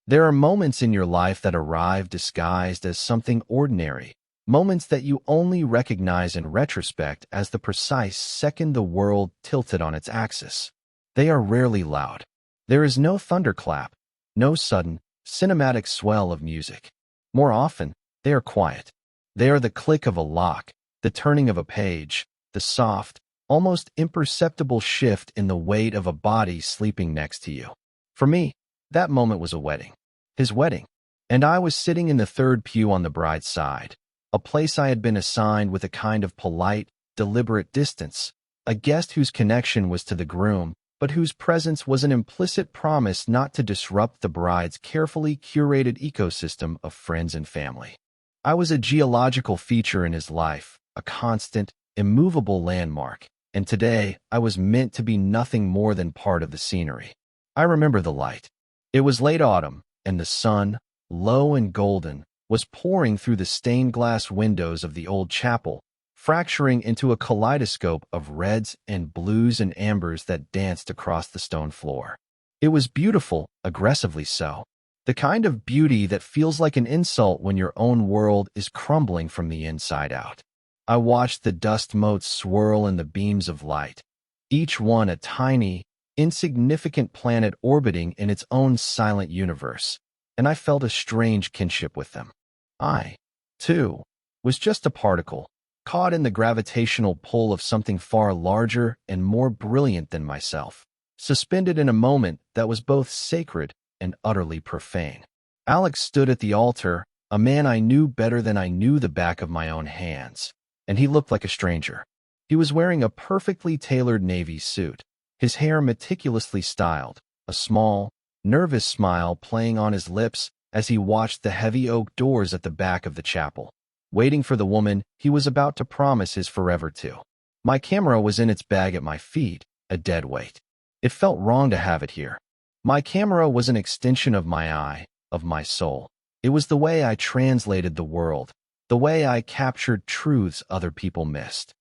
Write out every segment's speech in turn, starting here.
There are moments in your life that arrive disguised as something ordinary, moments that you only recognize in retrospect as the precise second the world tilted on its axis. They are rarely loud. There is no thunderclap, no sudden, cinematic swell of music. More often, they are quiet. They are the click of a lock, the turning of a page, the soft, almost imperceptible shift in the weight of a body sleeping next to you. For me, that moment was a wedding. His wedding. And I was sitting in the third pew on the bride's side, a place I had been assigned with a kind of polite, deliberate distance, a guest whose connection was to the groom, but whose presence was an implicit promise not to disrupt the bride's carefully curated ecosystem of friends and family. I was a geological feature in his life, a constant, immovable landmark, and today I was meant to be nothing more than part of the scenery. I remember the light. It was late autumn, and the sun, low and golden, was pouring through the stained glass windows of the old chapel, fracturing into a kaleidoscope of reds and blues and ambers that danced across the stone floor. It was beautiful, aggressively so. The kind of beauty that feels like an insult when your own world is crumbling from the inside out. I watched the dust motes swirl in the beams of light, each one a tiny, insignificant planet orbiting in its own silent universe, and I felt a strange kinship with them. I, too, was just a particle, caught in the gravitational pull of something far larger and more brilliant than myself, suspended in a moment that was both sacred and utterly profane. Alex stood at the altar, a man I knew better than I knew the back of my own hands, and he looked like a stranger. He was wearing a perfectly tailored navy suit, his hair meticulously styled, a small, nervous smile playing on his lips as he watched the heavy oak doors at the back of the chapel, waiting for the woman he was about to promise his forever to. My camera was in its bag at my feet, a dead weight. It felt wrong to have it here. My camera was an extension of my eye, of my soul. It was the way I translated the world, the way I captured truths other people missed.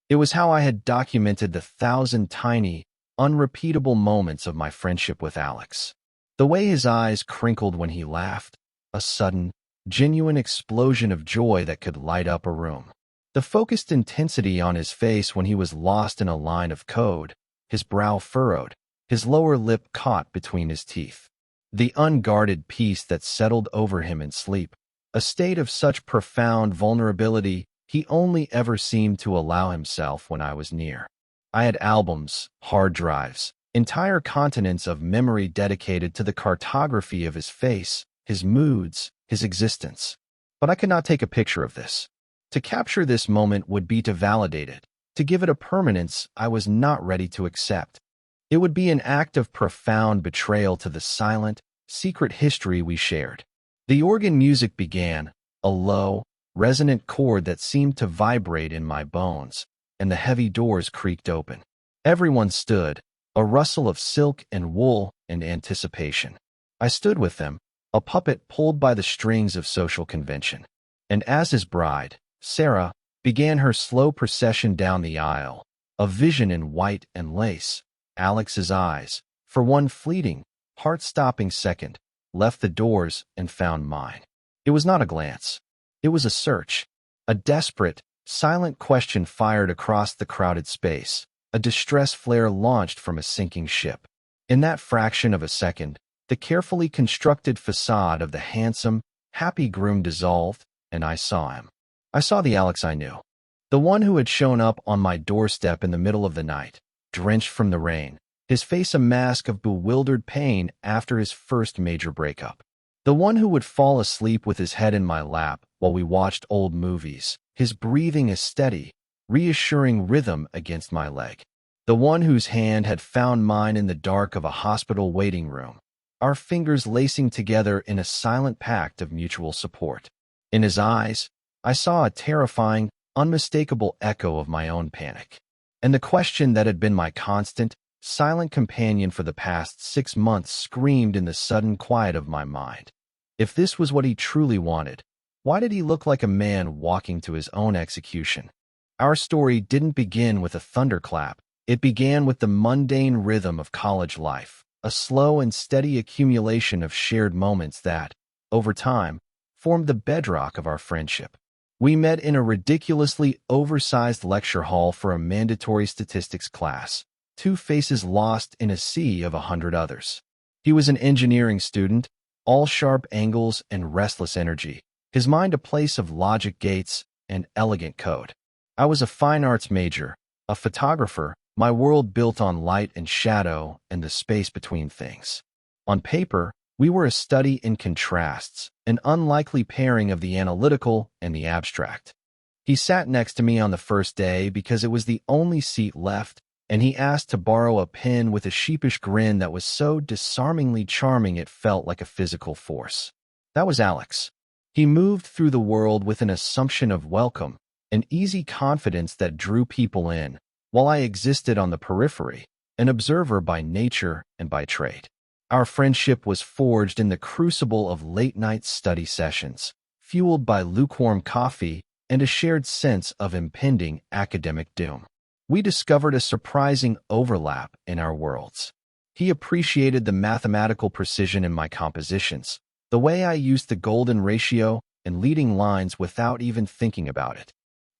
It was how I had documented the 1,000 tiny, unrepeatable moments of my friendship with Alex. The way his eyes crinkled when he laughed, a sudden, genuine explosion of joy that could light up a room. The focused intensity on his face when he was lost in a line of code, his brow furrowed, his lower lip caught between his teeth. The unguarded peace that settled over him in sleep, a state of such profound vulnerability he only ever seemed to allow himself when I was near. I had albums, hard drives, entire continents of memory dedicated to the cartography of his face, his moods, his existence. But I could not take a picture of this. To capture this moment would be to validate it, to give it a permanence I was not ready to accept. It would be an act of profound betrayal to the silent, secret history we shared. The organ music began, a low, resonant chord that seemed to vibrate in my bones, and the heavy doors creaked open. Everyone stood, a rustle of silk and wool and anticipation. I stood with them, a puppet pulled by the strings of social convention. And as his bride, Sarah, began her slow procession down the aisle, a vision in white and lace, Alex's eyes, for one fleeting, heart-stopping second, left the doors and found mine. It was not a glance. It was a search, a desperate, silent question fired across the crowded space, a distress flare launched from a sinking ship. In that fraction of a second, the carefully constructed facade of the handsome, happy groom dissolved, and I saw him. I saw the Alex I knew, the one who had shown up on my doorstep in the middle of the night, drenched from the rain, his face a mask of bewildered pain after his first major breakup. The one who would fall asleep with his head in my lap while we watched old movies, his breathing a steady, reassuring rhythm against my leg. The one whose hand had found mine in the dark of a hospital waiting room, our fingers lacing together in a silent pact of mutual support. In his eyes, I saw a terrifying, unmistakable echo of my own panic. And the question that had been my constant, silent companion for the past 6 months screamed in the sudden quiet of my mind. If this was what he truly wanted, why did he look like a man walking to his own execution? Our story didn't begin with a thunderclap. It began with the mundane rhythm of college life, a slow and steady accumulation of shared moments that, over time, formed the bedrock of our friendship. We met in a ridiculously oversized lecture hall for a mandatory statistics class, two faces lost in a sea of 100 others. He was an engineering student, all sharp angles and restless energy, his mind a place of logic gates and elegant code. I was a fine arts major, a photographer, my world built on light and shadow and the space between things. On paper, we were a study in contrasts, an unlikely pairing of the analytical and the abstract. He sat next to me on the first day because it was the only seat left, and he asked to borrow a pen with a sheepish grin that was so disarmingly charming it felt like a physical force. That was Alex. He moved through the world with an assumption of welcome, an easy confidence that drew people in, while I existed on the periphery, an observer by nature and by trade. Our friendship was forged in the crucible of late-night study sessions, fueled by lukewarm coffee and a shared sense of impending academic doom. We discovered a surprising overlap in our worlds. He appreciated the mathematical precision in my compositions, the way I used the golden ratio and leading lines without even thinking about it.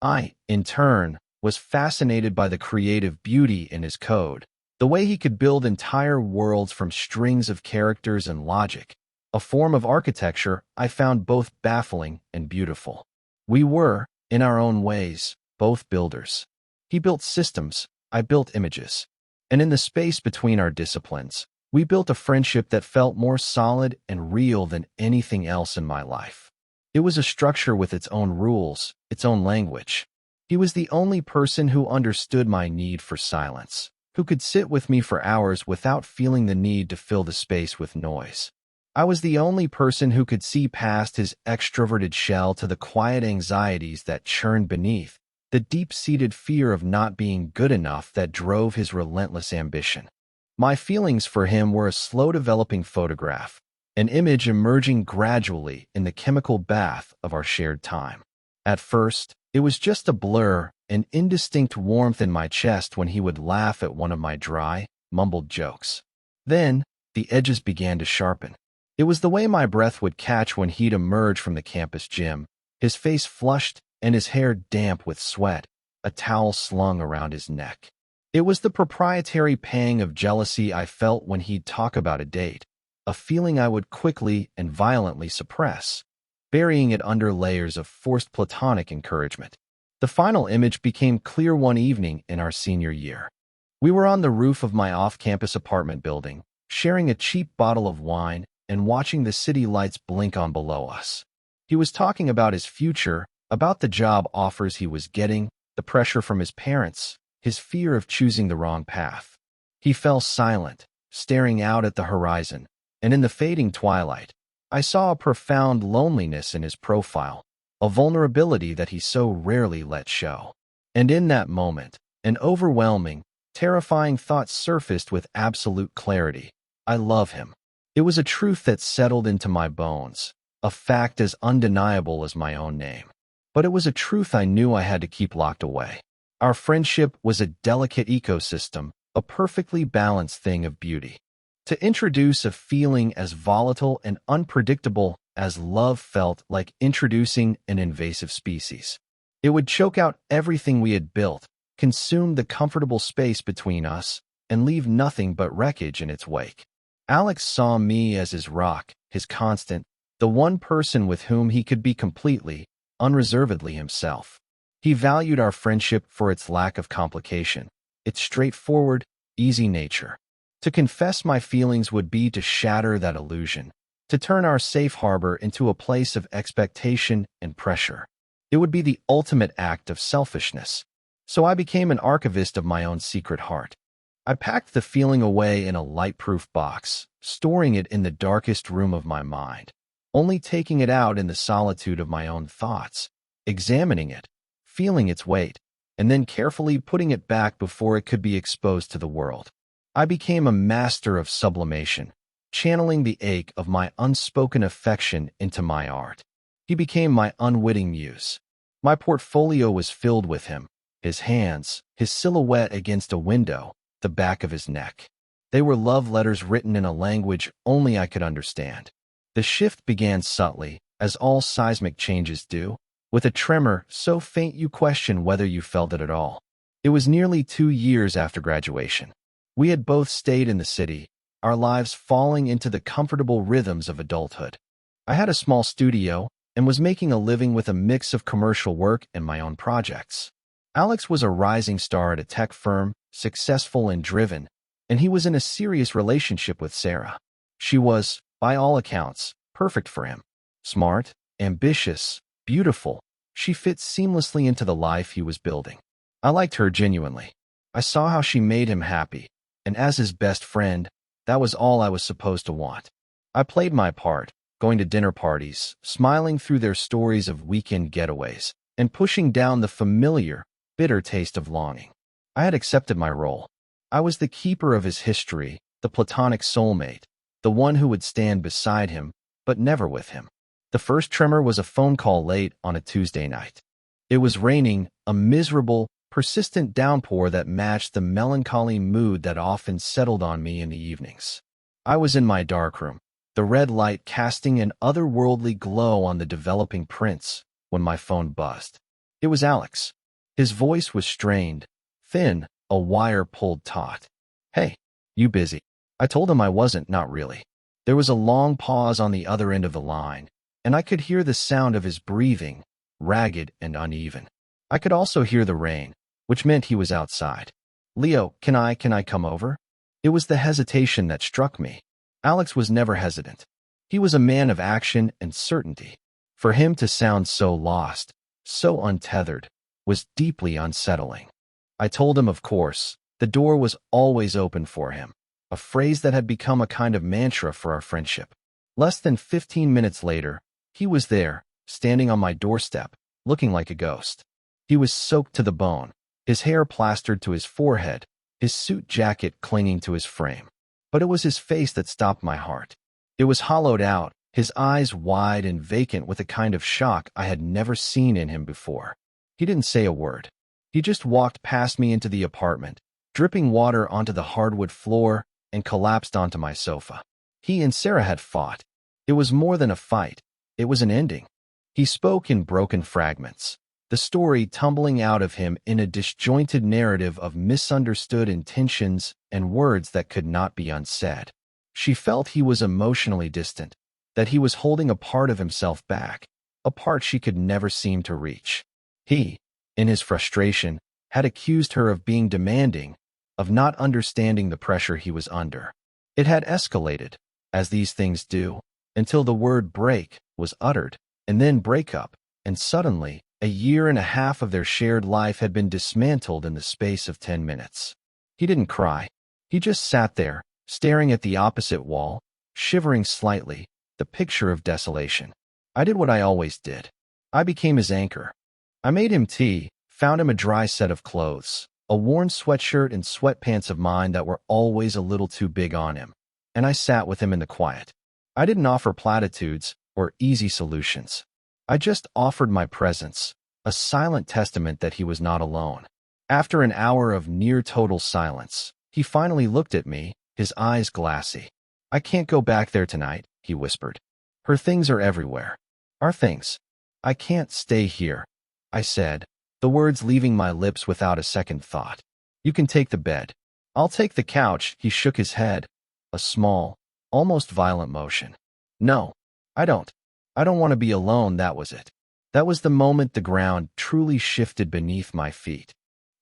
I, in turn, was fascinated by the creative beauty in his code, the way he could build entire worlds from strings of characters and logic, a form of architecture I found both baffling and beautiful. We were, in our own ways, both builders. He built systems, I built images. And in the space between our disciplines, we built a friendship that felt more solid and real than anything else in my life. It was a structure with its own rules, its own language. He was the only person who understood my need for silence, who could sit with me for hours without feeling the need to fill the space with noise. I was the only person who could see past his extroverted shell to the quiet anxieties that churned beneath, the deep-seated fear of not being good enough that drove his relentless ambition. My feelings for him were a slow-developing photograph, an image emerging gradually in the chemical bath of our shared time. At first, it was just a blur, an indistinct warmth in my chest when he would laugh at one of my dry, mumbled jokes. Then, the edges began to sharpen. It was the way my breath would catch when he'd emerge from the campus gym, his face flushed and his hair damp with sweat, a towel slung around his neck. It was the proprietary pang of jealousy I felt when he'd talk about a date, a feeling I would quickly and violently suppress, burying it under layers of forced platonic encouragement. The final image became clear one evening in our senior year. We were on the roof of my off-campus apartment building, sharing a cheap bottle of wine and watching the city lights blink on below us. He was talking about his future, about the job offers he was getting, the pressure from his parents, his fear of choosing the wrong path. He fell silent, staring out at the horizon, and in the fading twilight, I saw a profound loneliness in his profile, a vulnerability that he so rarely let show. And in that moment, an overwhelming, terrifying thought surfaced with absolute clarity. I love him. It was a truth that settled into my bones, a fact as undeniable as my own name. But it was a truth I knew I had to keep locked away. Our friendship was a delicate ecosystem, a perfectly balanced thing of beauty. To introduce a feeling as volatile and unpredictable as love felt like introducing an invasive species. It would choke out everything we had built, consume the comfortable space between us, and leave nothing but wreckage in its wake. Alex saw me as his rock, his constant, the one person with whom he could be completely, unreservedly himself. He valued our friendship for its lack of complication, its straightforward, easy nature. To confess my feelings would be to shatter that illusion, to turn our safe harbor into a place of expectation and pressure. It would be the ultimate act of selfishness. So I became an archivist of my own secret heart. I packed the feeling away in a light-proof box, storing it in the darkest room of my mind, only taking it out in the solitude of my own thoughts, examining it, feeling its weight, and then carefully putting it back before it could be exposed to the world. I became a master of sublimation, channeling the ache of my unspoken affection into my art. He became my unwitting muse. My portfolio was filled with him, his hands, his silhouette against a window, the back of his neck. They were love letters written in a language only I could understand. The shift began subtly, as all seismic changes do, with a tremor so faint you question whether you felt it at all. It was nearly 2 years after graduation. We had both stayed in the city, our lives falling into the comfortable rhythms of adulthood. I had a small studio and was making a living with a mix of commercial work and my own projects. Alex was a rising star at a tech firm, successful and driven, and he was in a serious relationship with Sarah. She was, by all accounts, perfect for him. Smart, ambitious, beautiful, she fit seamlessly into the life he was building. I liked her genuinely. I saw how she made him happy, and as his best friend, that was all I was supposed to want. I played my part, going to dinner parties, smiling through their stories of weekend getaways, and pushing down the familiar, bitter taste of longing. I had accepted my role. I was the keeper of his history, the platonic soulmate, the one who would stand beside him, but never with him. The first tremor was a phone call late on a Tuesday night. It was raining, a miserable, persistent downpour that matched the melancholy mood that often settled on me in the evenings. I was in my darkroom, the red light casting an otherworldly glow on the developing prints, when my phone buzzed. It was Alex. His voice was strained, thin, a wire pulled taut. "Hey, you busy?" I told him I wasn't, not really. There was a long pause on the other end of the line, and I could hear the sound of his breathing, ragged and uneven. I could also hear the rain, which meant he was outside. "Leo, can I come over?" It was the hesitation that struck me. Alex was never hesitant. He was a man of action and certainty. For him to sound so lost, so untethered, was deeply unsettling. I told him, of course, the door was always open for him, a phrase that had become a kind of mantra for our friendship. Less than 15 minutes later, he was there, standing on my doorstep, looking like a ghost. He was soaked to the bone, his hair plastered to his forehead, his suit jacket clinging to his frame. But it was his face that stopped my heart. It was hollowed out, his eyes wide and vacant with a kind of shock I had never seen in him before. He didn't say a word. He just walked past me into the apartment, dripping water onto the hardwood floor, and collapsed onto my sofa. He and Sarah had fought. It was more than a fight. It was an ending. He spoke in broken fragments, the story tumbling out of him in a disjointed narrative of misunderstood intentions and words that could not be unsaid. She felt he was emotionally distant, that he was holding a part of himself back, a part she could never seem to reach. He, in his frustration, had accused her of being demanding, of not understanding the pressure he was under. It had escalated, as these things do, until the word break was uttered, and then breakup, and suddenly, a year and a half of their shared life had been dismantled in the space of 10 minutes. He didn't cry. He just sat there, staring at the opposite wall, shivering slightly, the picture of desolation. I did what I always did. I became his anchor. I made him tea, found him a dry set of clothes, a worn sweatshirt and sweatpants of mine that were always a little too big on him, and I sat with him in the quiet. I didn't offer platitudes or easy solutions. I just offered my presence, a silent testament that he was not alone. After an hour of near-total silence, he finally looked at me, his eyes glassy. "I can't go back there tonight," he whispered. "Her things are everywhere." "Our things." "I can't stay here," I said, the words leaving my lips without a second thought. "You can take the bed." "I'll take the couch," he shook his head, a small, almost violent motion. "No, I don't. I don't want to be alone," that was it. That was the moment the ground truly shifted beneath my feet.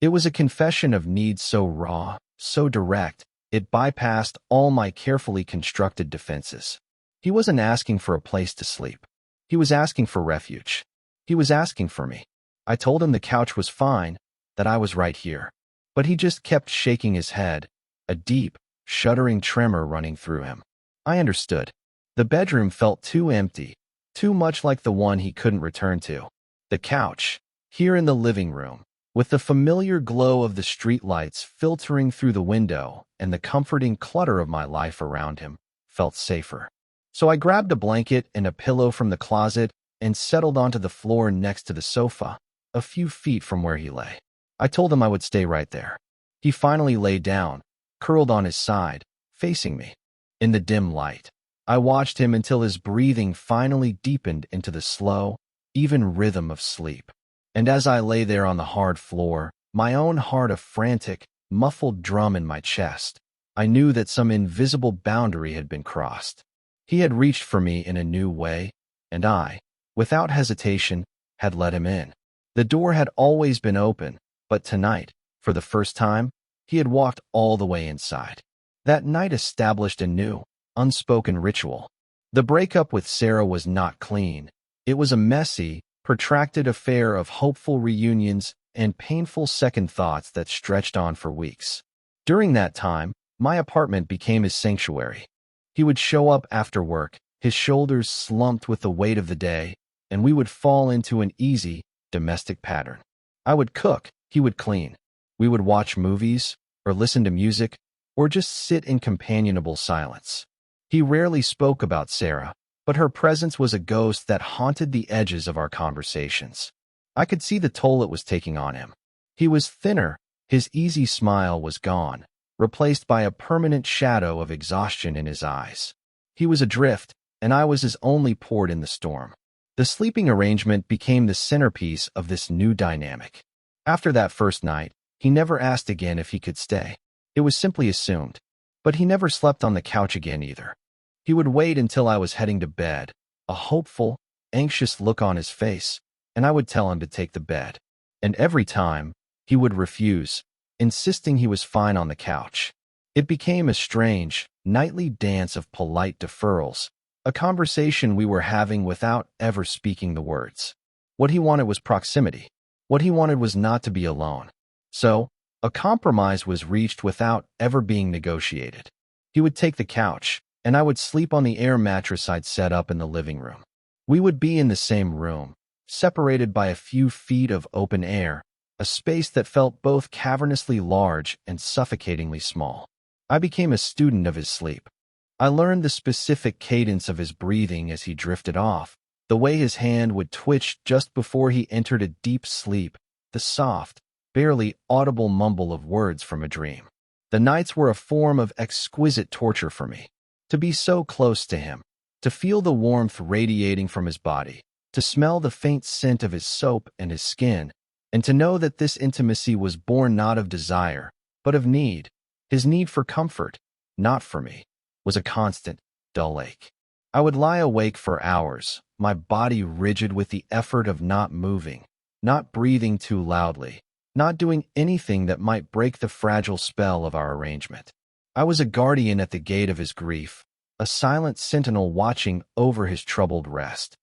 It was a confession of need so raw, so direct, it bypassed all my carefully constructed defenses. He wasn't asking for a place to sleep. He was asking for refuge. He was asking for me. I told him the couch was fine, that I was right here. But he just kept shaking his head, a deep, shuddering tremor running through him. I understood. The bedroom felt too empty, too much like the one he couldn't return to. The couch, here in the living room, with the familiar glow of the streetlights filtering through the window and the comforting clutter of my life around him, felt safer. So I grabbed a blanket and a pillow from the closet and settled onto the floor next to the sofa, a few feet from where he lay. I told him I would stay right there. He finally lay down, curled on his side, facing me. In the dim light, I watched him until his breathing finally deepened into the slow, even rhythm of sleep. And as I lay there on the hard floor, my own heart a frantic, muffled drum in my chest, I knew that some invisible boundary had been crossed. He had reached for me in a new way, and I, without hesitation, had let him in. The door had always been open, but tonight, for the first time, he had walked all the way inside. That night established a new, unspoken ritual. The breakup with Sarah was not clean. It was a messy, protracted affair of hopeful reunions and painful second thoughts that stretched on for weeks. During that time, my apartment became his sanctuary. He would show up after work, his shoulders slumped with the weight of the day, and we would fall into an easy, domestic pattern. I would cook, he would clean. We would watch movies, or listen to music, or just sit in companionable silence. He rarely spoke about Sarah, but her presence was a ghost that haunted the edges of our conversations. I could see the toll it was taking on him. He was thinner, his easy smile was gone, replaced by a permanent shadow of exhaustion in his eyes. He was adrift, and I was his only port in the storm. The sleeping arrangement became the centerpiece of this new dynamic. After that first night, he never asked again if he could stay. It was simply assumed. But he never slept on the couch again either. He would wait until I was heading to bed, a hopeful, anxious look on his face, and I would tell him to take the bed. And every time, he would refuse, insisting he was fine on the couch. It became a strange, nightly dance of polite deferrals, a conversation we were having without ever speaking the words. What he wanted was proximity. What he wanted was not to be alone. So, a compromise was reached without ever being negotiated. He would take the couch, and I would sleep on the air mattress I'd set up in the living room. We would be in the same room, separated by a few feet of open air, a space that felt both cavernously large and suffocatingly small. I became a student of his sleep. I learned the specific cadence of his breathing as he drifted off, the way his hand would twitch just before he entered a deep sleep, the soft, barely audible mumble of words from a dream. The nights were a form of exquisite torture for me. To be so close to him, to feel the warmth radiating from his body, to smell the faint scent of his soap and his skin, and to know that this intimacy was born not of desire, but of need. His need for comfort, not for me, was a constant, dull ache. I would lie awake for hours, my body rigid with the effort of not moving, not breathing too loudly, not doing anything that might break the fragile spell of our arrangement. I was a guardian at the gate of his grief, a silent sentinel watching over his troubled rest.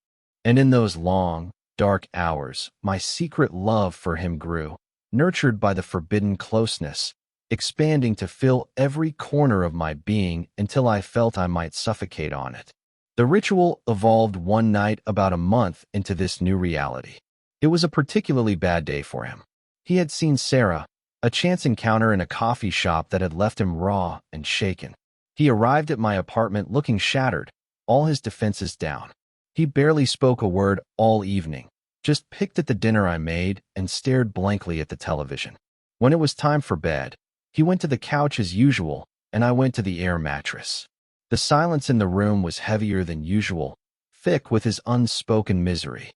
And in those long, dark hours, my secret love for him grew, nurtured by the forbidden closeness, expanding to fill every corner of my being until I felt I might suffocate on it. The ritual evolved one night about a month into this new reality. It was a particularly bad day for him. He had seen Sarah, a chance encounter in a coffee shop that had left him raw and shaken. He arrived at my apartment looking shattered, all his defenses down. He barely spoke a word all evening, just picked at the dinner I made and stared blankly at the television. When it was time for bed, he went to the couch as usual, and I went to the air mattress. The silence in the room was heavier than usual, thick with his unspoken misery.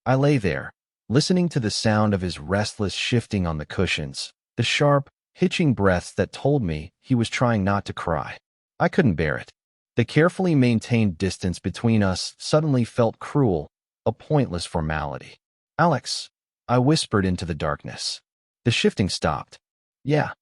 I lay there, listening to the sound of his restless shifting on the cushions, the sharp, hitching breaths that told me he was trying not to cry. I couldn't bear it. The carefully maintained distance between us suddenly felt cruel, a pointless formality. "Alex," I whispered into the darkness. The shifting stopped. "Yeah."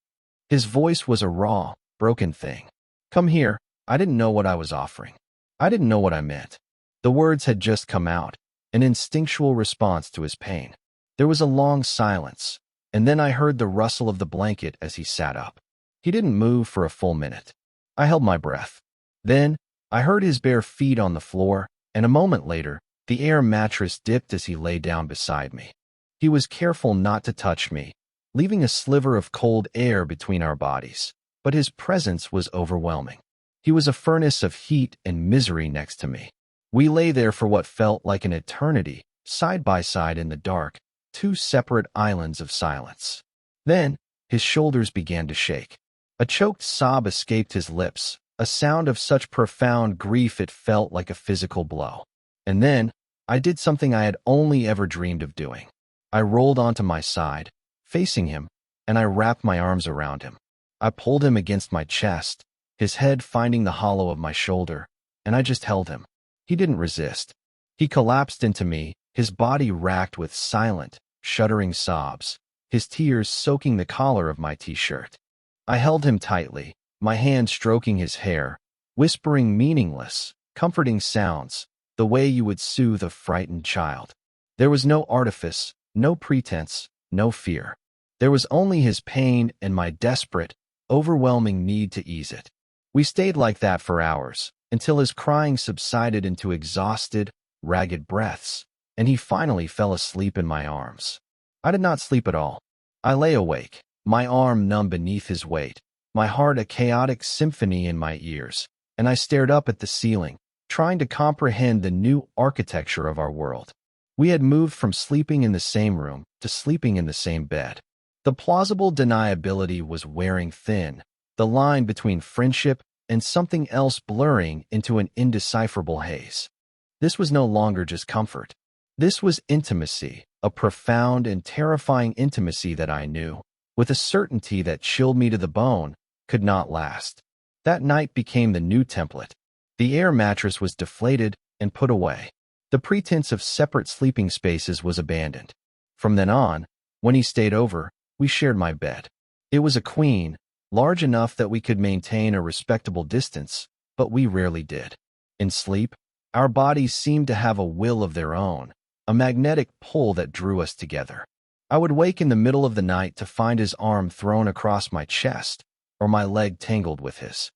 His voice was a raw, broken thing. "Come here." I didn't know what I was offering. I didn't know what I meant. The words had just come out, an instinctual response to his pain. There was a long silence, and then I heard the rustle of the blanket as he sat up. He didn't move for a full minute. I held my breath. Then, I heard his bare feet on the floor, and a moment later, the air mattress dipped as he lay down beside me. He was careful not to touch me, leaving a sliver of cold air between our bodies, but his presence was overwhelming. He was a furnace of heat and misery next to me. We lay there for what felt like an eternity, side by side in the dark, two separate islands of silence. Then, his shoulders began to shake. A choked sob escaped his lips, a sound of such profound grief it felt like a physical blow. And then, I did something I had only ever dreamed of doing. I rolled onto my side, facing him, and I wrapped my arms around him. I pulled him against my chest, his head finding the hollow of my shoulder, and I just held him. He didn't resist. He collapsed into me, his body racked with silent, shuddering sobs, his tears soaking the collar of my t-shirt. I held him tightly, my hand stroking his hair, whispering meaningless, comforting sounds, the way you would soothe a frightened child. There was no artifice, no pretense, no fear. There was only his pain and my desperate, overwhelming need to ease it. We stayed like that for hours, until his crying subsided into exhausted, ragged breaths, and he finally fell asleep in my arms. I did not sleep at all. I lay awake, my arm numb beneath his weight, my heart a chaotic symphony in my ears, and I stared up at the ceiling, trying to comprehend the new architecture of our world. We had moved from sleeping in the same room to sleeping in the same bed. The plausible deniability was wearing thin, the line between friendship and something else blurring into an indecipherable haze. This was no longer just comfort. This was intimacy, a profound and terrifying intimacy that I knew, with a certainty that chilled me to the bone, could not last. That night became the new template. The air mattress was deflated and put away. The pretense of separate sleeping spaces was abandoned. From then on, when he stayed over, we shared my bed. It was a queen, large enough that we could maintain a respectable distance, but we rarely did. In sleep, our bodies seemed to have a will of their own, a magnetic pull that drew us together. I would wake in the middle of the night to find his arm thrown across my chest, or my leg tangled with his.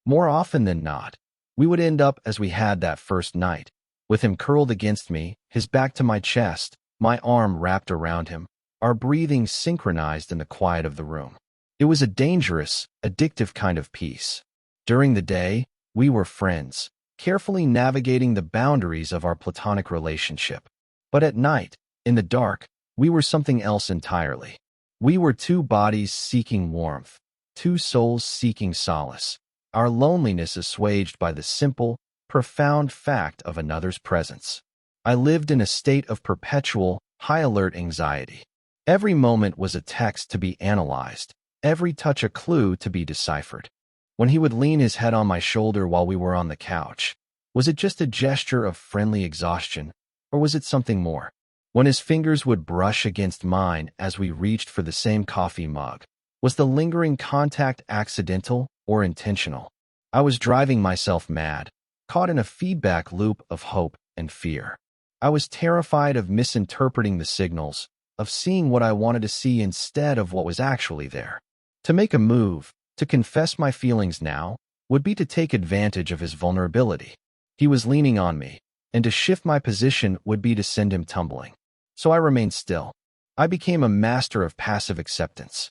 More often than not, we would end up as we had that first night, with him curled against me, his back to my chest, my arm wrapped around him, our breathing synchronized in the quiet of the room. It was a dangerous, addictive kind of peace. During the day, we were friends, carefully navigating the boundaries of our platonic relationship. But at night, in the dark, we were something else entirely. We were two bodies seeking warmth, two souls seeking solace, our loneliness assuaged by the simple, profound fact of another's presence. I lived in a state of perpetual, high-alert anxiety. Every moment was a text to be analyzed, every touch a clue to be deciphered. When he would lean his head on my shoulder while we were on the couch, was it just a gesture of friendly exhaustion, or was it something more? When his fingers would brush against mine as we reached for the same coffee mug, was the lingering contact accidental or intentional? I was driving myself mad, caught in a feedback loop of hope and fear. I was terrified of misinterpreting the signals, of seeing what I wanted to see instead of what was actually there. To make a move, to confess my feelings now, would be to take advantage of his vulnerability. He was leaning on me, and to shift my position would be to send him tumbling. So I remained still. I became a master of passive acceptance.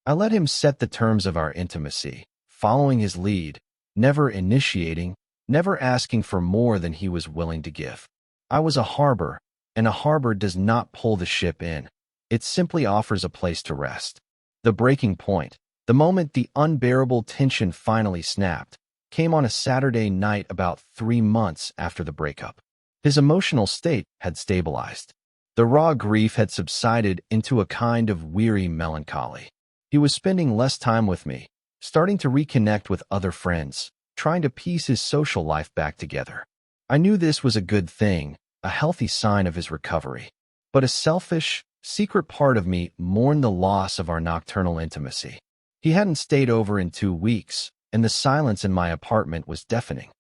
I let him set the terms of our intimacy, following his lead, never initiating, never asking for more than he was willing to give. I was a harbor, and a harbor does not pull the ship in. It simply offers a place to rest. The breaking point, the moment the unbearable tension finally snapped, came on a Saturday night about 3 months after the breakup. His emotional state had stabilized. The raw grief had subsided into a kind of weary melancholy. He was spending less time with me, starting to reconnect with other friends, trying to piece his social life back together. I knew this was a good thing, a healthy sign of his recovery. But a selfish, secret part of me mourned the loss of our nocturnal intimacy. He hadn't stayed over in 2 weeks, and the silence in my apartment was deafening.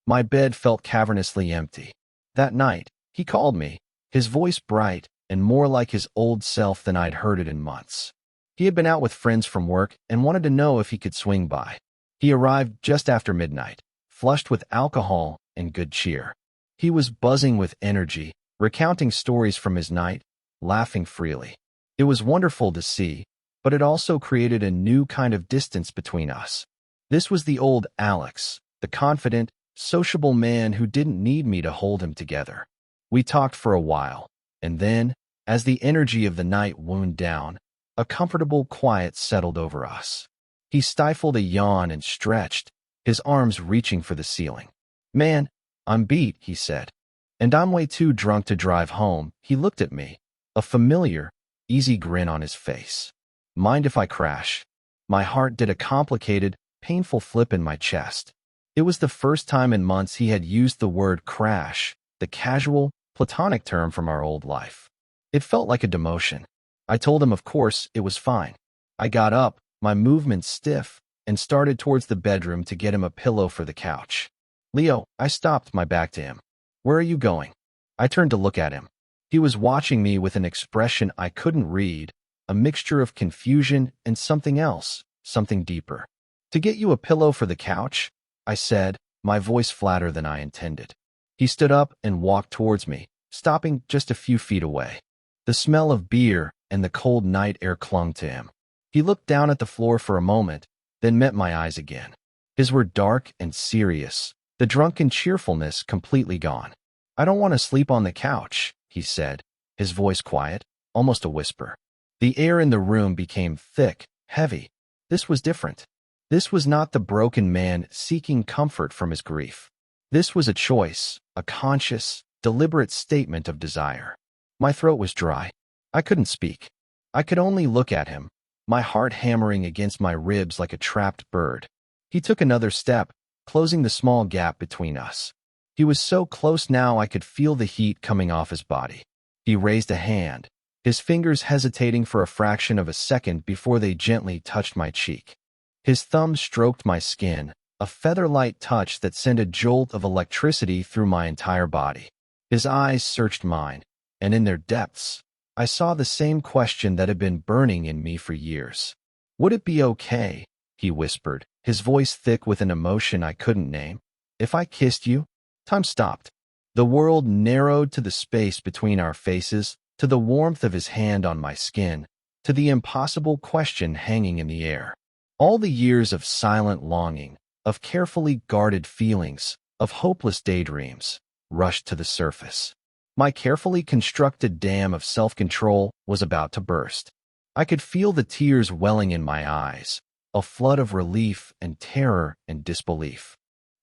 My bed felt cavernously empty. That night, he called me, his voice bright and more like his old self than I'd heard it in months. He had been out with friends from work and wanted to know if he could swing by. He arrived just after midnight, flushed with alcohol and good cheer. He was buzzing with energy, recounting stories from his night, laughing freely. It was wonderful to see, but it also created a new kind of distance between us. This was the old Alex, the confident, sociable man who didn't need me to hold him together. We talked for a while, and then, as the energy of the night wound down, a comfortable quiet settled over us. He stifled a yawn and stretched, his arms reaching for the ceiling. "Man, I'm beat," he said. "And I'm way too drunk to drive home." He looked at me, a familiar, easy grin on his face. "Mind if I crash?" My heart did a complicated, painful flip in my chest. It was the first time in months he had used the word crash, the casual, platonic term from our old life. It felt like a demotion. I told him, of course, it was fine. I got up, my movements stiff, and started towards the bedroom to get him a pillow for the couch. "Leo," I stopped, my back to him. "Where are you going?" I turned to look at him. He was watching me with an expression I couldn't read, a mixture of confusion and something else, something deeper. "To get you a pillow for the couch," I said, my voice flatter than I intended. He stood up and walked towards me, stopping just a few feet away. The smell of beer and the cold night air clung to him. He looked down at the floor for a moment, then met my eyes again. His were dark and serious, the drunken cheerfulness completely gone. "I don't want to sleep on the couch," he said, his voice quiet, almost a whisper. The air in the room became thick, heavy. This was different. This was not the broken man seeking comfort from his grief. This was a choice, a conscious, deliberate statement of desire. My throat was dry. I couldn't speak. I could only look at him, my heart hammering against my ribs like a trapped bird. He took another step, closing the small gap between us. He was so close now I could feel the heat coming off his body. He raised a hand, his fingers hesitating for a fraction of a second before they gently touched my cheek. His thumb stroked my skin, a feather-light touch that sent a jolt of electricity through my entire body. His eyes searched mine, and in their depths, I saw the same question that had been burning in me for years. "Would it be okay," he whispered, his voice thick with an emotion I couldn't name, "if I kissed you?" Time stopped. The world narrowed to the space between our faces, to the warmth of his hand on my skin, to the impossible question hanging in the air. All the years of silent longing, of carefully guarded feelings, of hopeless daydreams, rushed to the surface. My carefully constructed dam of self-control was about to burst. I could feel the tears welling in my eyes, a flood of relief and terror and disbelief.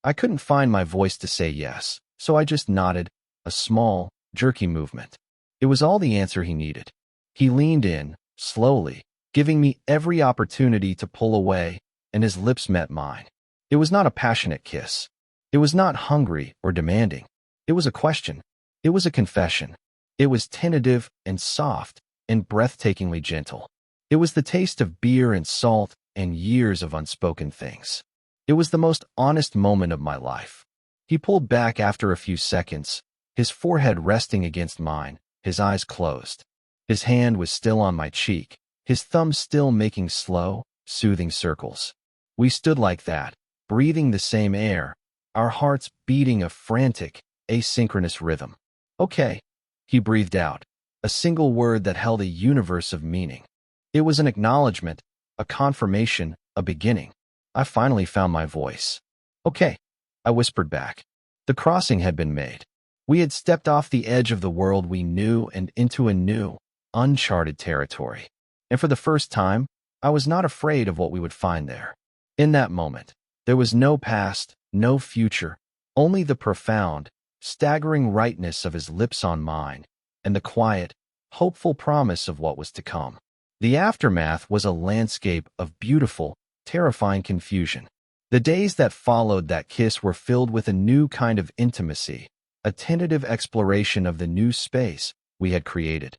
I couldn't find my voice to say yes, so I just nodded, a small, jerky movement. It was all the answer he needed. He leaned in, slowly, giving me every opportunity to pull away, and his lips met mine. It was not a passionate kiss. It was not hungry or demanding. It was a question. It was a confession. It was tentative and soft and breathtakingly gentle. It was the taste of beer and salt and years of unspoken things. It was the most honest moment of my life. He pulled back after a few seconds, his forehead resting against mine, his eyes closed. His hand was still on my cheek, his thumb still making slow, soothing circles. We stood like that, breathing the same air, our hearts beating a frantic, asynchronous rhythm. "Okay," he breathed out, a single word that held a universe of meaning. It was an acknowledgement, a confirmation, a beginning. I finally found my voice. "Okay," I whispered back. The crossing had been made. We had stepped off the edge of the world we knew and into a new, uncharted territory. And for the first time, I was not afraid of what we would find there. In that moment, there was no past, no future, only the profound, staggering rightness of his lips on mine, and the quiet, hopeful promise of what was to come. The aftermath was a landscape of beautiful, terrifying confusion. The days that followed that kiss were filled with a new kind of intimacy, a tentative exploration of the new space we had created.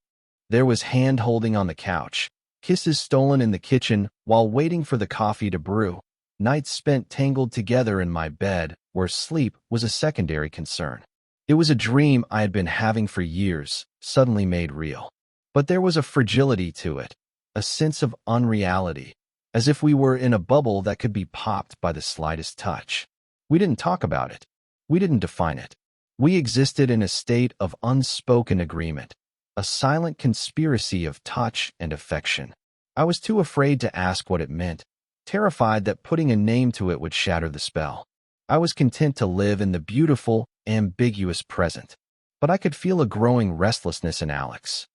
There was hand-holding on the couch, kisses stolen in the kitchen while waiting for the coffee to brew, nights spent tangled together in my bed where sleep was a secondary concern. It was a dream I had been having for years, suddenly made real. But there was a fragility to it, a sense of unreality, as if we were in a bubble that could be popped by the slightest touch. We didn't talk about it. We didn't define it. We existed in a state of unspoken agreement, a silent conspiracy of touch and affection. I was too afraid to ask what it meant, terrified that putting a name to it would shatter the spell. I was content to live in the beautiful, ambiguous present, but I could feel a growing restlessness in Alex.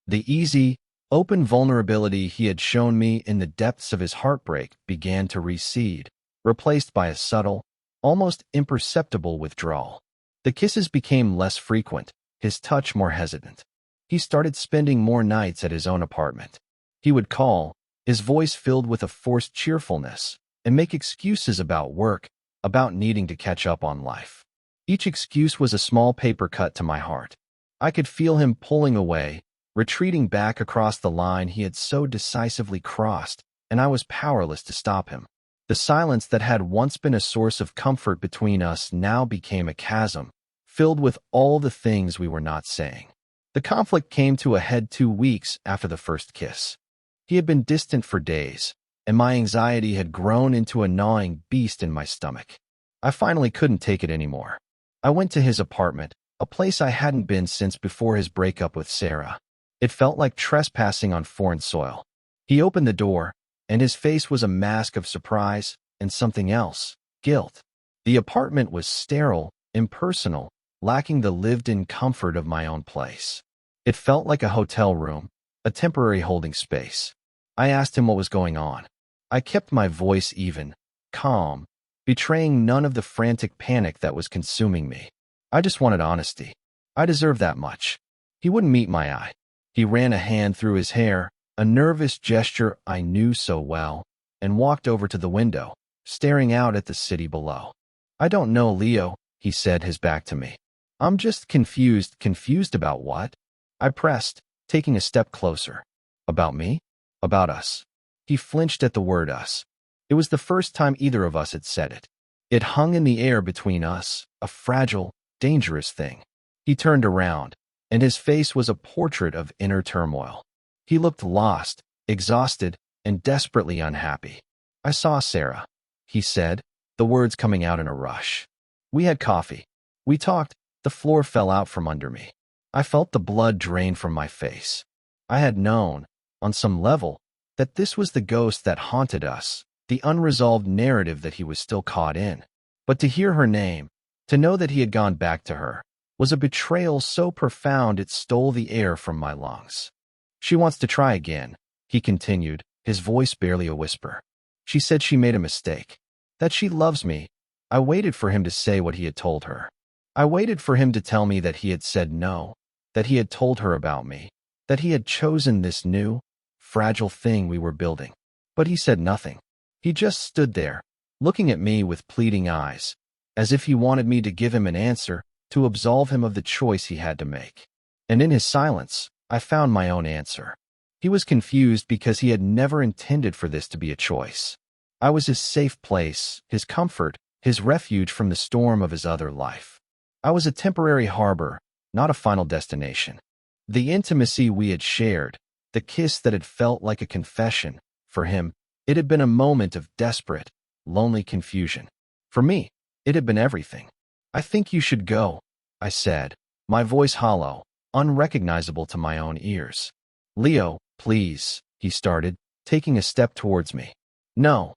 The easy, open vulnerability he had shown me in the depths of his heartbreak began to recede. replaced by a subtle, almost imperceptible withdrawal. The kisses became less frequent, his touch more hesitant. He started spending more nights at his own apartment. He would call, his voice filled with a forced cheerfulness, and make excuses about work, about needing to catch up on life. Each excuse was a small paper cut to my heart. I could feel him pulling away, retreating back across the line he had so decisively crossed, and I was powerless to stop him. The silence that had once been a source of comfort between us now became a chasm, filled with all the things we were not saying. The conflict came to a head 2 weeks after the first kiss. He had been distant for days, and my anxiety had grown into a gnawing beast in my stomach. I finally couldn't take it anymore. I went to his apartment, a place I hadn't been since before his breakup with Sarah. It felt like trespassing on foreign soil. He opened the door, and his face was a mask of surprise and something else, guilt. The apartment was sterile, impersonal, lacking the lived-in comfort of my own place. It felt like a hotel room, a temporary holding space. I asked him what was going on. I kept my voice even, calm, betraying none of the frantic panic that was consuming me. I just wanted honesty. I deserved that much. He wouldn't meet my eye. He ran a hand through his hair, a nervous gesture I knew so well, and walked over to the window, staring out at the city below. "I don't know, Leo," he said, his back to me. "I'm just confused." "Confused about what?" I pressed, taking a step closer. "About me? About us?" He flinched at the word us. It was the first time either of us had said it. It hung in the air between us, a fragile, dangerous thing. He turned around, and his face was a portrait of inner turmoil. He looked lost, exhausted, and desperately unhappy. "I saw Sarah," he said, the words coming out in a rush. "We had coffee. We talked." The floor fell out from under me. I felt the blood drain from my face. I had known, on some level, that this was the ghost that haunted us, the unresolved narrative that he was still caught in. But to hear her name, to know that he had gone back to her, was a betrayal so profound it stole the air from my lungs. "She wants to try again," he continued, his voice barely a whisper. "She said she made a mistake. That she loves me." I waited for him to say what he had told her. I waited for him to tell me that he had said no, that he had told her about me, that he had chosen this new, fragile thing we were building. But he said nothing. He just stood there, looking at me with pleading eyes, as if he wanted me to give him an answer, to absolve him of the choice he had to make. And in his silence, I found my own answer. He was confused because he had never intended for this to be a choice. I was his safe place, his comfort, his refuge from the storm of his other life. I was a temporary harbor, not a final destination. The intimacy we had shared, the kiss that had felt like a confession, for him, it had been a moment of desperate, lonely confusion. For me, it had been everything. "I think you should go," I said, my voice hollow, unrecognizable to my own ears. "Leo, please," he started, taking a step towards me. "No,"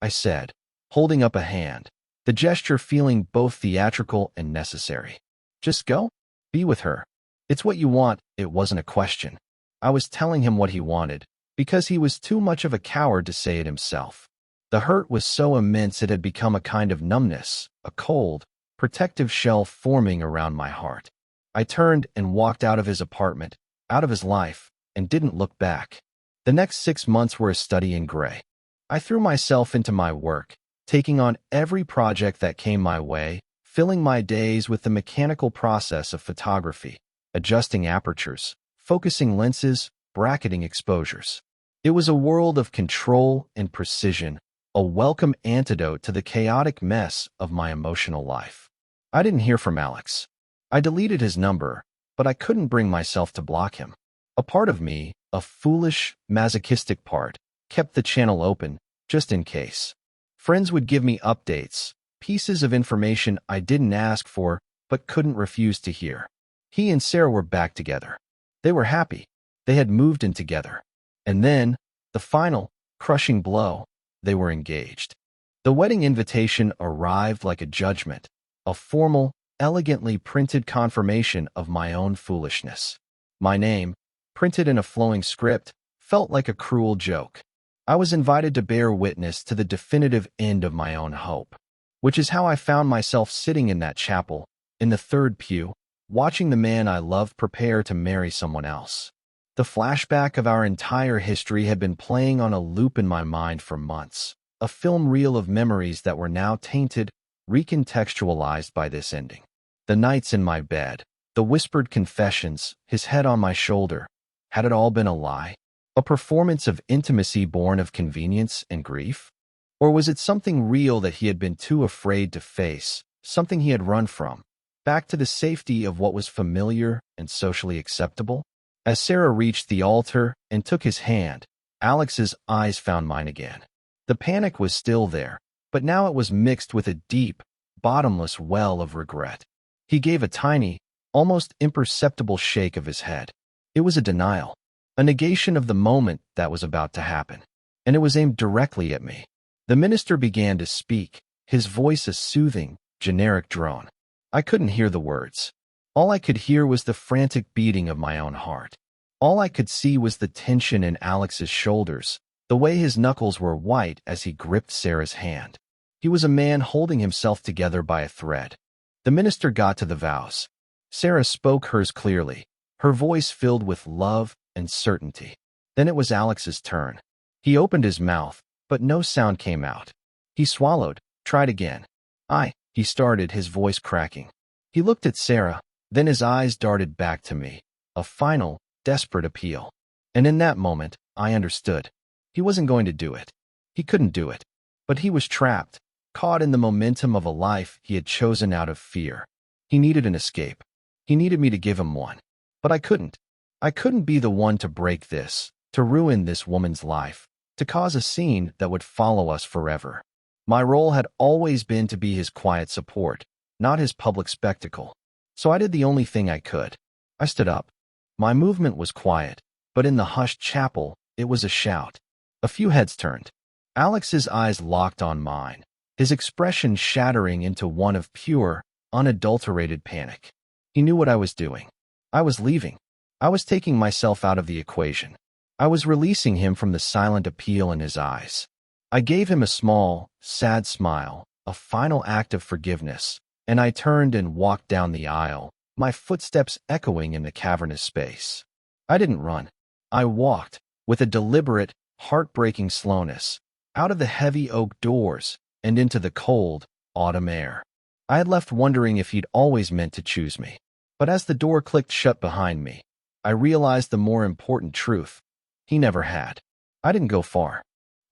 I said, holding up a hand, the gesture feeling both theatrical and necessary. "Just go. Be with her. It's what you want." It wasn't a question. I was telling him what he wanted, because he was too much of a coward to say it himself. The hurt was so immense it had become a kind of numbness, a cold, protective shell forming around my heart. I turned and walked out of his apartment, out of his life, and didn't look back. The next 6 months were a study in gray. I threw myself into my work, taking on every project that came my way, filling my days with the mechanical process of photography, adjusting apertures, focusing lenses, bracketing exposures. It was a world of control and precision, a welcome antidote to the chaotic mess of my emotional life. I didn't hear from Alex. I deleted his number, but I couldn't bring myself to block him. A part of me, a foolish, masochistic part, kept the channel open, just in case. Friends would give me updates, pieces of information I didn't ask for but couldn't refuse to hear. He and Sarah were back together. They were happy. They had moved in together. And then, the final, crushing blow, they were engaged. The wedding invitation arrived like a judgment, a formal, elegantly printed confirmation of my own foolishness. My name, printed in a flowing script, felt like a cruel joke. I was invited to bear witness to the definitive end of my own hope, which is how I found myself sitting in that chapel, in the third pew, watching the man I loved prepare to marry someone else. The flashback of our entire history had been playing on a loop in my mind for months, a film reel of memories that were now tainted, recontextualized by this ending. The nights in my bed, the whispered confessions, his head on my shoulder. Had it all been a lie? A performance of intimacy born of convenience and grief? Or was it something real that he had been too afraid to face, something he had run from, back to the safety of what was familiar and socially acceptable? As Sarah reached the altar and took his hand, Alex's eyes found mine again. The panic was still there, but now it was mixed with a deep, bottomless well of regret. He gave a tiny, almost imperceptible shake of his head. It was a denial, a negation of the moment that was about to happen, and it was aimed directly at me. The minister began to speak, his voice a soothing, generic drone. I couldn't hear the words. All I could hear was the frantic beating of my own heart. All I could see was the tension in Alex's shoulders, the way his knuckles were white as he gripped Sarah's hand. He was a man holding himself together by a thread. The minister got to the vows. Sarah spoke hers clearly, her voice filled with love and certainty. Then it was Alex's turn. He opened his mouth, but no sound came out. He swallowed, tried again. He started, his voice cracking. He looked at Sarah, then his eyes darted back to me, a final, desperate appeal. And in that moment, I understood. He wasn't going to do it. He couldn't do it. But he was trapped, caught in the momentum of a life he had chosen out of fear. He needed an escape. He needed me to give him one. But I couldn't. I couldn't be the one to break this, to ruin this woman's life, to cause a scene that would follow us forever. My role had always been to be his quiet support, not his public spectacle. So I did the only thing I could. I stood up. My movement was quiet, but in the hushed chapel, it was a shout. A few heads turned. Alex's eyes locked on mine, his expression shattering into one of pure, unadulterated panic. He knew what I was doing. I was leaving. I was taking myself out of the equation. I was releasing him from the silent appeal in his eyes. I gave him a small, sad smile, a final act of forgiveness, and I turned and walked down the aisle, my footsteps echoing in the cavernous space. I didn't run. I walked, with a deliberate, heartbreaking slowness, out of the heavy oak doors and into the cold, autumn air. I had left wondering if he'd always meant to choose me. But as the door clicked shut behind me, I realized the more important truth. He never had. I didn't go far.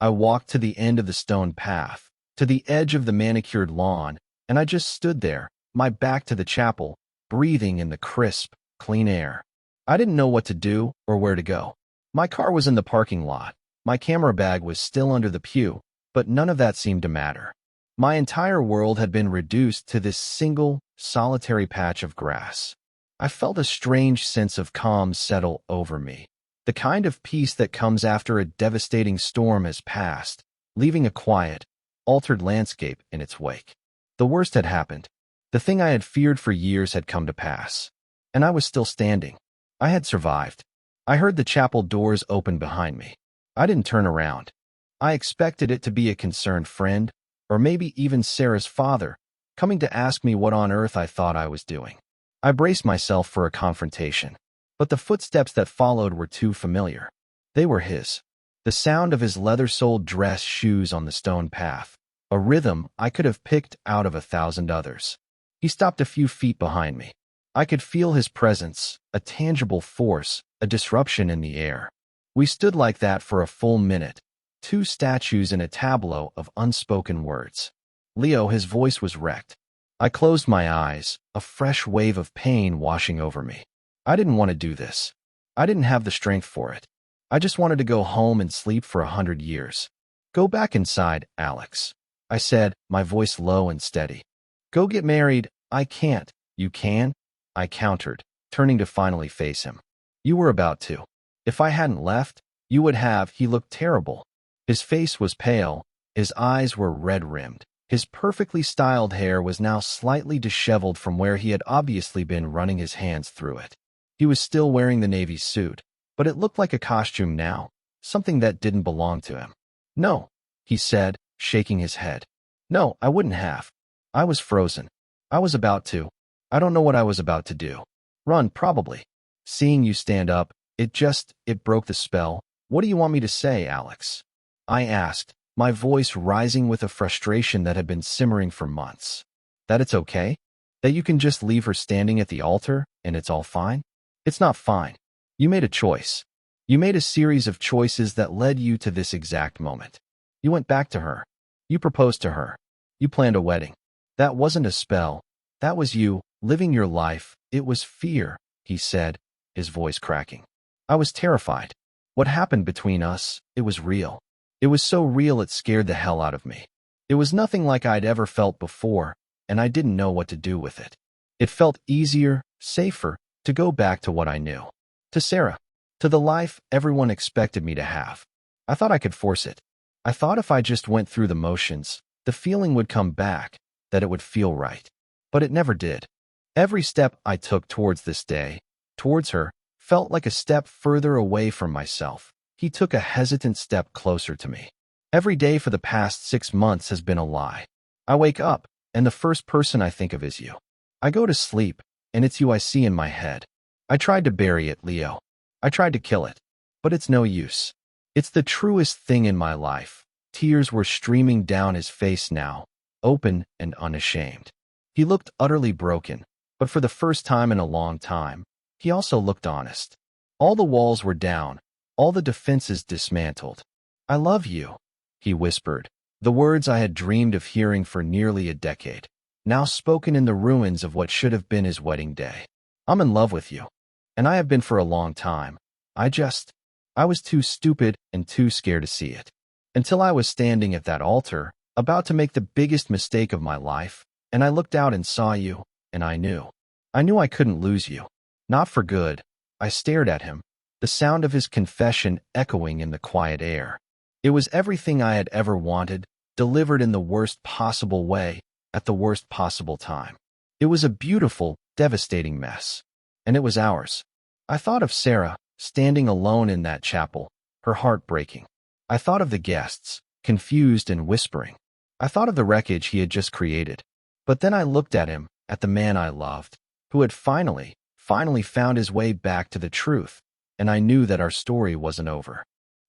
I walked to the end of the stone path, to the edge of the manicured lawn, and I just stood there, my back to the chapel, breathing in the crisp, clean air. I didn't know what to do or where to go. My car was in the parking lot. My camera bag was still under the pew, but none of that seemed to matter. My entire world had been reduced to this single, solitary patch of grass. I felt a strange sense of calm settle over me, the kind of peace that comes after a devastating storm has passed, leaving a quiet, altered landscape in its wake. The worst had happened. The thing I had feared for years had come to pass. And I was still standing. I had survived. I heard the chapel doors open behind me. I didn't turn around. I expected it to be a concerned friend, or maybe even Sarah's father, coming to ask me what on earth I thought I was doing. I braced myself for a confrontation, but the footsteps that followed were too familiar. They were his. The sound of his leather-soled dress shoes on the stone path, a rhythm I could have picked out of 1,000 others. He stopped a few feet behind me. I could feel his presence, a tangible force, a disruption in the air. We stood like that for a full minute, two statues in a tableau of unspoken words. Leo, his voice was wrecked. I closed my eyes, a fresh wave of pain washing over me. I didn't want to do this. I didn't have the strength for it. I just wanted to go home and sleep for 100 years. Go back inside, Alex, I said, my voice low and steady. Go get married. I can't. You can? I countered, turning to finally face him. You were about to. If I hadn't left, you would have. He looked terrible. His face was pale. His eyes were red-rimmed. His perfectly styled hair was now slightly disheveled from where he had obviously been running his hands through it. He was still wearing the navy suit, but it looked like a costume now, something that didn't belong to him. No, he said, shaking his head. No, I wouldn't have. I was frozen. I was about to. I don't know what I was about to do. Run, probably. Seeing you stand up, it broke the spell. What do you want me to say, Alex? I asked, my voice rising with a frustration that had been simmering for months. That it's okay? That you can just leave her standing at the altar and it's all fine? It's not fine. You made a choice. You made a series of choices that led you to this exact moment. You went back to her. You proposed to her. You planned a wedding. That wasn't a spell. That was you, living your life. It was fear, he said, his voice cracking. I was terrified. What happened between us, it was real. It was so real it scared the hell out of me. It was nothing like I'd ever felt before, and I didn't know what to do with it. It felt easier, safer, to go back to what I knew. To Sarah. To the life everyone expected me to have. I thought I could force it. I thought if I just went through the motions, the feeling would come back, that it would feel right. But it never did. Every step I took towards this day, towards her, felt like a step further away from myself. He took a hesitant step closer to me. Every day for the past 6 months has been a lie. I wake up, and the first person I think of is you. I go to sleep, and it's you I see in my head. I tried to bury it, Leo. I tried to kill it. But it's no use. It's the truest thing in my life. Tears were streaming down his face now, open and unashamed. He looked utterly broken, but for the first time in a long time, he also looked honest. All the walls were down, all the defenses dismantled. I love you, he whispered, the words I had dreamed of hearing for nearly a decade, now spoken in the ruins of what should have been his wedding day. I'm in love with you, and I have been for a long time. I was too stupid and too scared to see it. Until I was standing at that altar, about to make the biggest mistake of my life, and I looked out and saw you, and I knew. I knew I couldn't lose you. Not for good. I stared at him, the sound of his confession echoing in the quiet air. It was everything I had ever wanted, delivered in the worst possible way, at the worst possible time. It was a beautiful, devastating mess. And it was ours. I thought of Sarah, standing alone in that chapel, her heart breaking. I thought of the guests, confused and whispering. I thought of the wreckage he had just created. But then I looked at him, at the man I loved, who had finally found his way back to the truth, and I knew that our story wasn't over.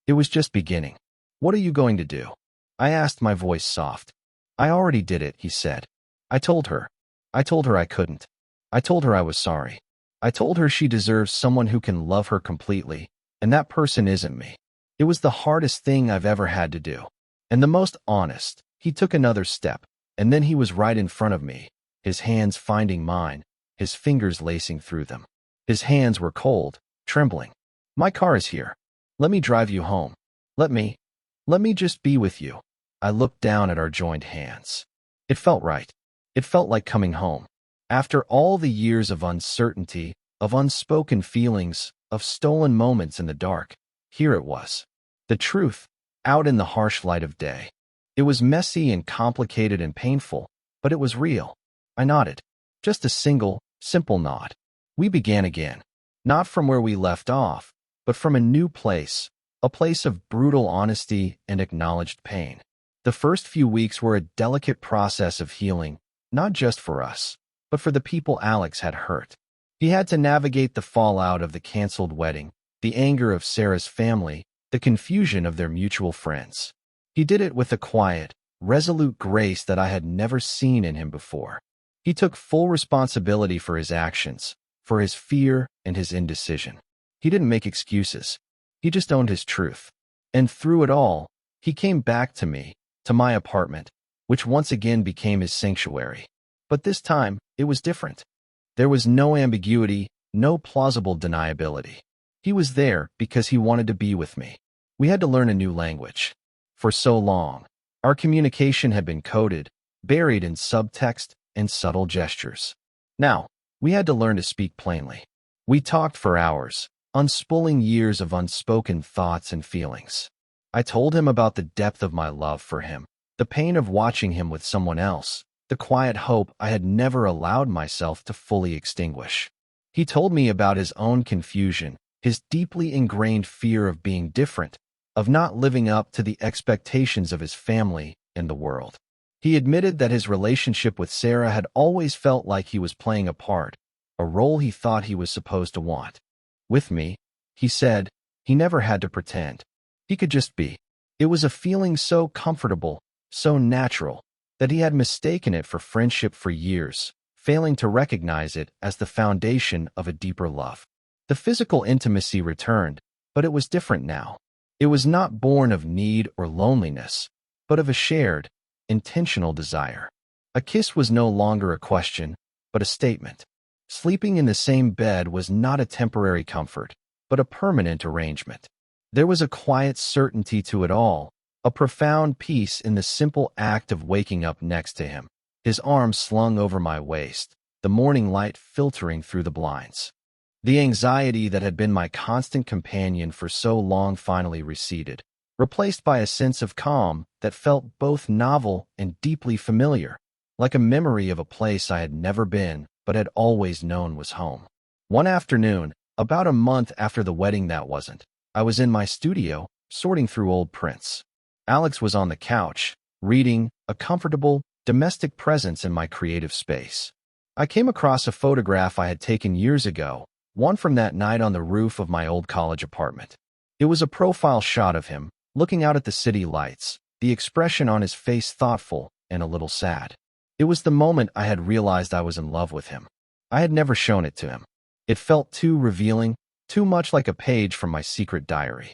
It was just beginning. What are you going to do? I asked, my voice soft. I already did it, he said. I told her. I told her I couldn't. I told her I was sorry. I told her she deserves someone who can love her completely, and that person isn't me. It was the hardest thing I've ever had to do. And the most honest. He took another step, and then he was right in front of me, his hands finding mine, his fingers lacing through them. His hands were cold, trembling. My car is here. Let me drive you home. Let me just be with you. I looked down at our joined hands. It felt right. It felt like coming home. After all the years of uncertainty, of unspoken feelings, of stolen moments in the dark, here it was. The truth, out in the harsh light of day. It was messy and complicated and painful, but it was real. I nodded. Just a single, simple nod. We began again. Not from where we left off, but from a new place, a place of brutal honesty and acknowledged pain. The first few weeks were a delicate process of healing, not just for us, but for the people Alex had hurt. He had to navigate the fallout of the canceled wedding, the anger of Sarah's family, the confusion of their mutual friends. He did it with a quiet, resolute grace that I had never seen in him before. He took full responsibility for his actions, for his fear and his indecision. He didn't make excuses. He just owned his truth. And through it all, he came back to me, to my apartment, which once again became his sanctuary. But this time, it was different. There was no ambiguity, no plausible deniability. He was there because he wanted to be with me. We had to learn a new language. For so long, our communication had been coded, buried in subtext and subtle gestures. Now, we had to learn to speak plainly. We talked for hours, unspooling years of unspoken thoughts and feelings. I told him about the depth of my love for him, the pain of watching him with someone else, the quiet hope I had never allowed myself to fully extinguish. He told me about his own confusion, his deeply ingrained fear of being different, of not living up to the expectations of his family and the world. He admitted that his relationship with Sarah had always felt like he was playing a part, a role he thought he was supposed to want. With me, he said, he never had to pretend. He could just be. It was a feeling so comfortable, so natural, that he had mistaken it for friendship for years, failing to recognize it as the foundation of a deeper love. The physical intimacy returned, but it was different now. It was not born of need or loneliness, but of a shared, intentional desire. A kiss was no longer a question, but a statement. Sleeping in the same bed was not a temporary comfort, but a permanent arrangement. There was a quiet certainty to it all, a profound peace in the simple act of waking up next to him, his arms slung over my waist, the morning light filtering through the blinds. The anxiety that had been my constant companion for so long finally receded, replaced by a sense of calm that felt both novel and deeply familiar, like a memory of a place I had never been but had always known was home. One afternoon, about a month after the wedding that wasn't, I was in my studio, sorting through old prints. Alex was on the couch, reading, a comfortable, domestic presence in my creative space. I came across a photograph I had taken years ago, one from that night on the roof of my old college apartment. It was a profile shot of him, looking out at the city lights, the expression on his face thoughtful and a little sad. It was the moment I had realized I was in love with him. I had never shown it to him. It felt too revealing, too much like a page from my secret diary.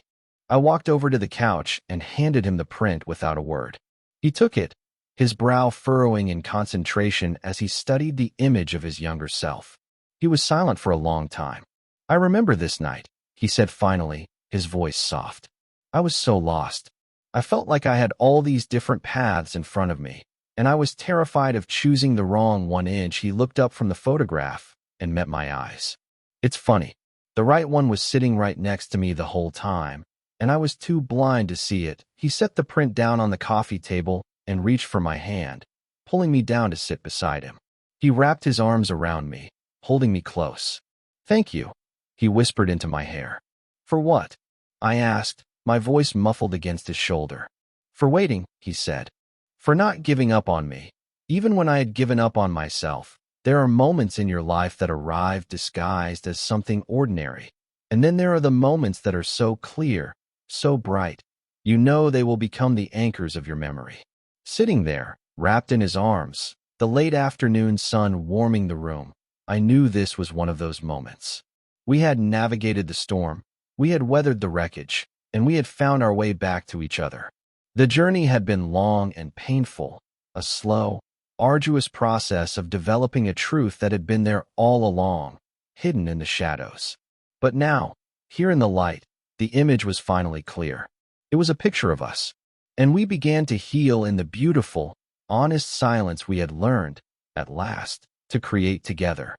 I walked over to the couch and handed him the print without a word. He took it, his brow furrowing in concentration as he studied the image of his younger self. He was silent for a long time. "I remember this night," he said finally, his voice soft. "I was so lost. I felt like I had all these different paths in front of me, and I was terrified of choosing the wrong one." He looked up from the photograph and met my eyes. "It's funny. The right one was sitting right next to me the whole time, and I was too blind to see it." He set the print down on the coffee table and reached for my hand, pulling me down to sit beside him. He wrapped his arms around me, holding me close. "Thank you," he whispered into my hair. "For what?" I asked, my voice muffled against his shoulder. "For waiting," he said. "For not giving up on me, even when I had given up on myself. There are moments in your life that arrive disguised as something ordinary, and then there are the moments that are so clear, so bright, you know they will become the anchors of your memory." Sitting there, wrapped in his arms, the late afternoon sun warming the room, I knew this was one of those moments. We had navigated the storm, we had weathered the wreckage, and we had found our way back to each other. The journey had been long and painful, a slow, arduous process of developing a truth that had been there all along, hidden in the shadows. But now, here in the light, the image was finally clear. It was a picture of us, and we began to heal in the beautiful, honest silence we had learned, at last, to create together.